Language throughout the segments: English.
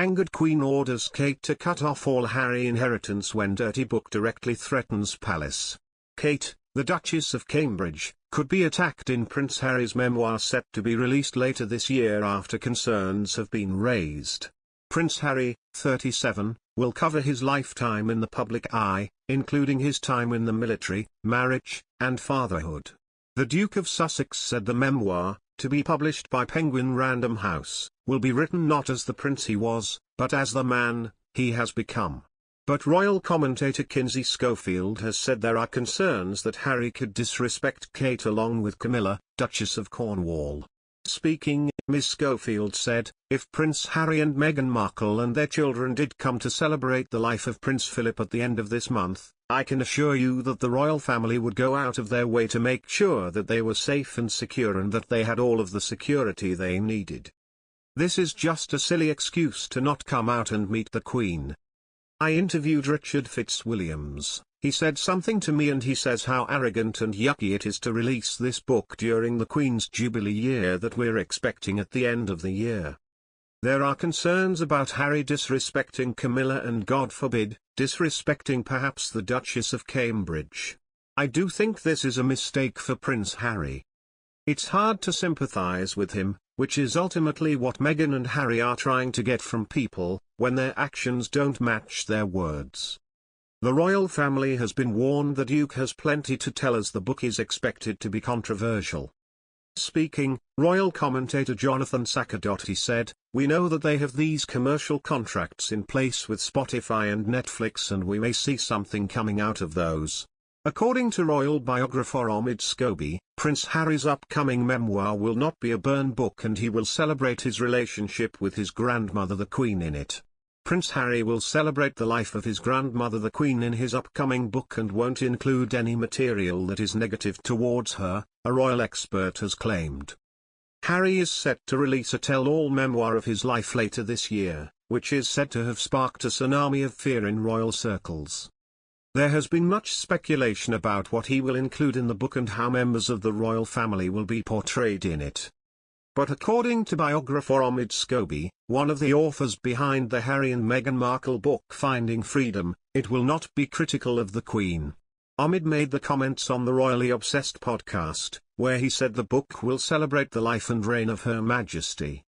Angered Queen orders Kate to cut off all Harry inheritance when dirty book directly threatens palace. Kate, the Duchess of Cambridge, could be attacked in Prince Harry's memoir set to be released later this year after concerns have been raised. Prince Harry, 37, will cover his lifetime in the public eye, including his time in the military, marriage, and fatherhood. The Duke of Sussex said the memoir, to be published by Penguin Random House, will be written not as the prince he was, but as the man he has become. But royal commentator Kinsey Schofield has said there are concerns that Harry could disrespect Kate along with Camilla, Duchess of Cornwall. Speaking, Ms. Schofield said, "If Prince Harry and Meghan Markle and their children did come to celebrate the life of Prince Philip at the end of this month, I can assure you that the royal family would go out of their way to make sure that they were safe and secure and that they had all of the security they needed. This is just a silly excuse to not come out and meet the Queen." I interviewed Richard Fitzwilliams. He said something to me and he says how arrogant and yucky it is to release this book during the Queen's Jubilee year that we're expecting at the end of the year. There are concerns about Harry disrespecting Camilla and, God forbid, disrespecting perhaps the Duchess of Cambridge. I do think this is a mistake for Prince Harry. It's hard to sympathize with him, which is ultimately what Meghan and Harry are trying to get from people, when their actions don't match their words. The royal family has been warned the Duke has plenty to tell as the book is expected to be controversial. Speaking, royal commentator Jonathan Sakadotti said, "We know that they have these commercial contracts in place with Spotify and Netflix and we may see something coming out of those." According to royal biographer Omid Scobie, Prince Harry's upcoming memoir will not be a burn book and he will celebrate his relationship with his grandmother the Queen in it. Prince Harry will celebrate the life of his grandmother the Queen in his upcoming book and won't include any material that is negative towards her, a royal expert has claimed. Harry is set to release a tell-all memoir of his life later this year, which is said to have sparked a tsunami of fear in royal circles. There has been much speculation about what he will include in the book and how members of the royal family will be portrayed in it. But according to biographer Omid Scobie, one of the authors behind the Harry and Meghan Markle book Finding Freedom, it will not be critical of the Queen. Omid made the comments on the Royally Obsessed podcast, where he said the book will celebrate the life and reign of Her Majesty.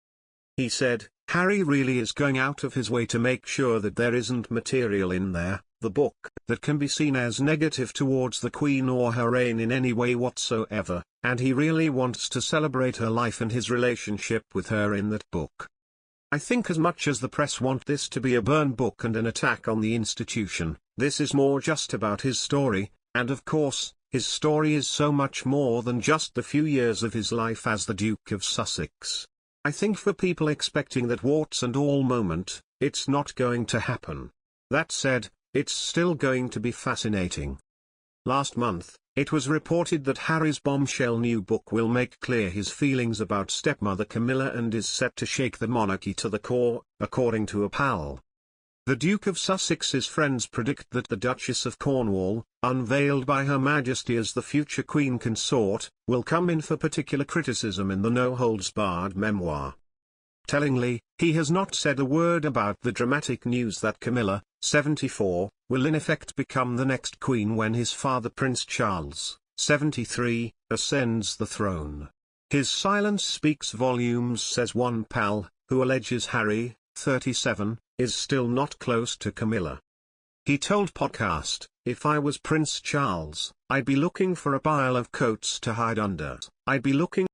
He said, "Harry really is going out of his way to make sure that there isn't material in there, the book, that can be seen as negative towards the Queen or her reign in any way whatsoever, and he really wants to celebrate her life and his relationship with her in that book. I think as much as the press want this to be a burn book and an attack on the institution, this is more just about his story, and of course, his story is so much more than just the few years of his life as the Duke of Sussex. I think for people expecting that warts and all moment, it's not going to happen. That said, it's still going to be fascinating." Last month, it was reported that Harry's bombshell new book will make clear his feelings about stepmother Camilla and is set to shake the monarchy to the core, according to a pal. The Duke of Sussex's friends predict that the Duchess of Cornwall, unveiled by Her Majesty as the future Queen Consort, will come in for particular criticism in the no-holds-barred memoir. Tellingly, he has not said a word about the dramatic news that Camilla, 74, will in effect become the next queen when his father Prince Charles, 73, ascends the throne. "His silence speaks volumes," says one pal, who alleges Harry, 37, is still not close to Camilla. He told podcast, "If I was Prince Charles, I'd be looking for a pile of coats to hide under. I'd be looking